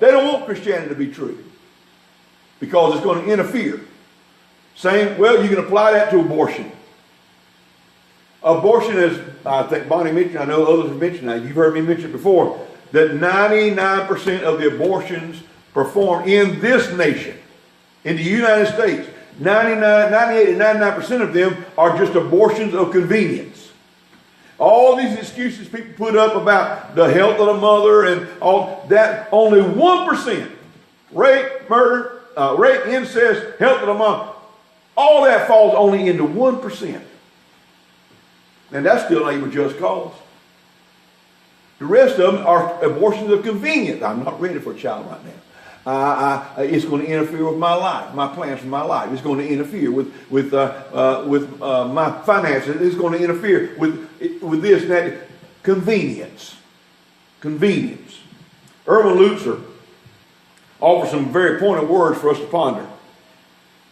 They don't want Christianity to be true because it's going to interfere. Saying, well, you can apply that to abortion. Abortion is, I think Bonnie mentioned, I know others have mentioned that, you've heard me mention it before, that 99% of the abortions performed in this nation, in the United States, 98 to 99% of them are just abortions of convenience. All these excuses people put up about the health of the mother and all that, only 1%, rape, murder, rape, incest, health of the mom, all that falls only into 1%. And that's still not even just cause. The rest of them are abortions of convenience. I'm not ready for a child right now. It's going to interfere with my life, my plans for my life. It's going to interfere with my finances. It's going to interfere with this and that. Convenience. Convenience. Erwin Lutzer offers some very pointed words for us to ponder.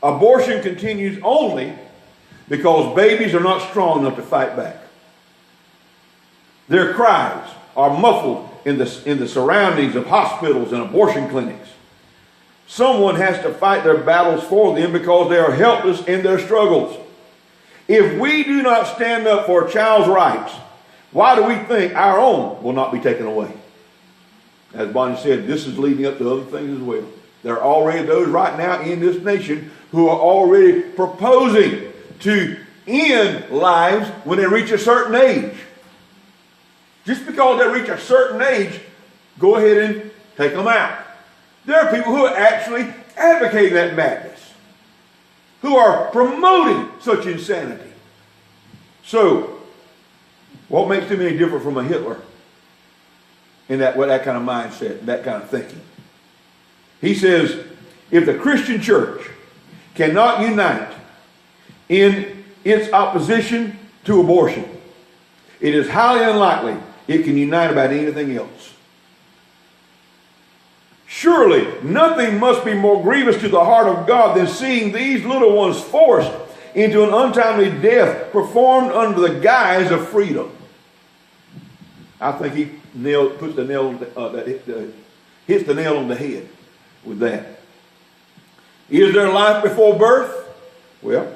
Abortion continues only because babies are not strong enough to fight back. Their cries are muffled in the surroundings of hospitals and abortion clinics. Someone has to fight their battles for them because they are helpless in their struggles. If we do not stand up for a child's rights, why do we think our own will not be taken away? As Bonnie said, this is leading up to other things as well. There are already those right now in this nation who are already proposing to end lives when they reach a certain age. Just because they reach a certain age, go ahead and take them out. There are people who are actually advocating that madness, who are promoting such insanity. So, what makes them any different from a Hitler in that kind of mindset, that kind of thinking? He says, if the Christian church cannot unite in its opposition to abortion, it is highly unlikely it can unite about anything else. Surely nothing must be more grievous to the heart of God than seeing these little ones forced into an untimely death performed under the guise of freedom. I think he hits the nail on the head with that. Is there life before birth? Well,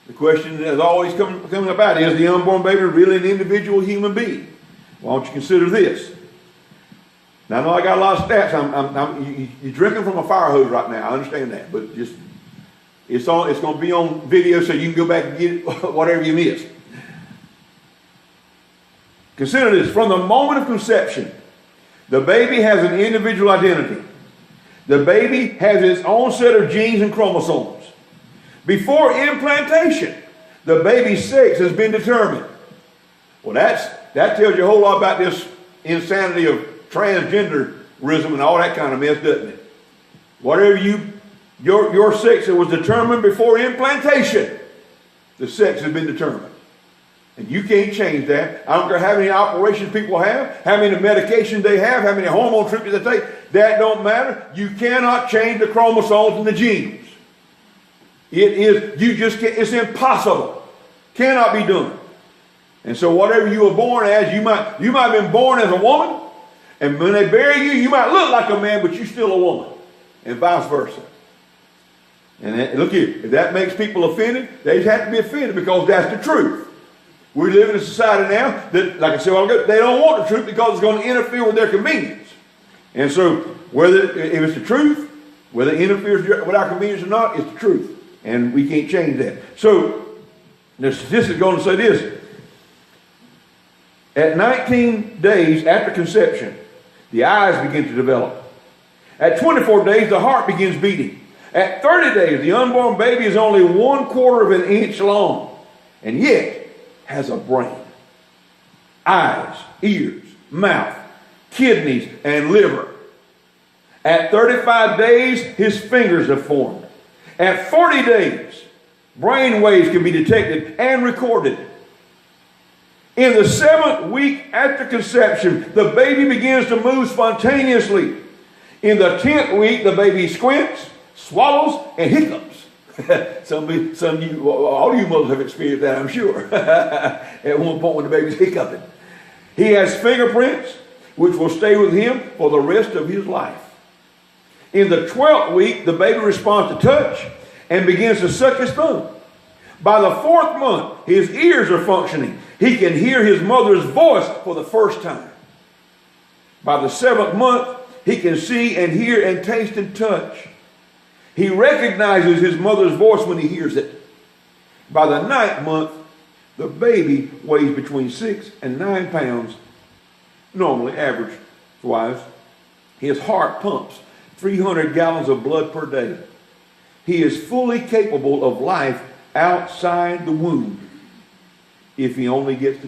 the question that is always coming about, is the unborn baby really an individual human being? Why don't you consider this? Now, I know I got a lot of stats. You're drinking from a fire hose right now. I understand that. But just, it's going to be on video so you can go back and get it, whatever you missed. Consider this. From the moment of conception, the baby has an individual identity. The baby has its own set of genes and chromosomes. Before implantation, the baby's sex has been determined. Well, that tells you a whole lot about this insanity of transgenderism and all that kind of mess, doesn't it? Whatever your sex was determined before implantation, the sex has been determined. And you can't change that. I don't care how many operations people have, how many medications they have, how many hormone treatments they take. That don't matter. You cannot change the chromosomes and the genes. It's impossible. Cannot be done. And so whatever you were born as, you might have been born as a woman, and when they bury you, you might look like a man, but you're still a woman, and vice versa. And look here, if that makes people offended, they have to be offended because that's the truth. We live in a society now that, like I said a while ago, they don't want the truth because it's going to interfere with their convenience. And so, if it's the truth, whether it interferes with our convenience or not, it's the truth. And we can't change that. So, the statistic is going to say this. At 19 days after conception, the eyes begin to develop. At 24 days, the heart begins beating. At 30 days, the unborn baby is only 1/4 of an inch long, and yet has a brain, eyes, ears, mouth, kidneys, and liver. At 35 days, his fingers have formed. At 40 days, brain waves can be detected and recorded. In the 7th week after conception, the baby begins to move spontaneously. In the 10th week, the baby squints, swallows, and hiccups. All you mothers have experienced that, I'm sure. At one point when the baby's hiccuping. He has fingerprints, which will stay with him for the rest of his life. In the 12th week, the baby responds to touch and begins to suck his thumb. By the 4th month, his ears are functioning. He can hear his mother's voice for the first time. By the 7th month, he can see and hear and taste and touch. He recognizes his mother's voice when he hears it. By the 9th month, the baby weighs between 6 and 9 pounds, normally, average-wise. His heart pumps 300 gallons of blood per day. He is fully capable of life outside the womb if he only gets to